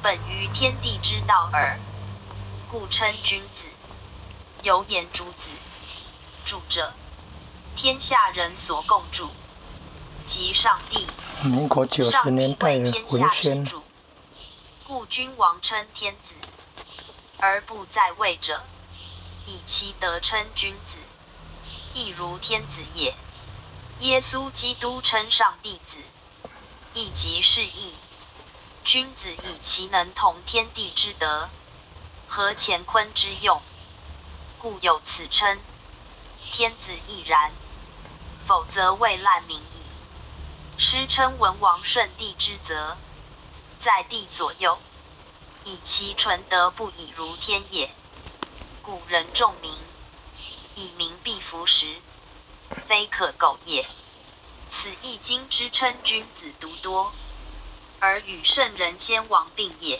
本于天地之道耳，故称君子。有言诸子，主者，天下人所共主，即上帝。民国90年代的文宣。故君王称天子，而不在位者，以其德称君子，亦如天子也。耶稣基督称上帝子，亦即是义。君子以其能同天地之德，合乾坤之用，故有此称。天子亦然，否则未烂民矣。师称文王顺帝之泽，在地左右，以其纯德不以如天也。古人重民，以民必服时，非可苟也。此易经之称君子独多，而与圣人先王并也。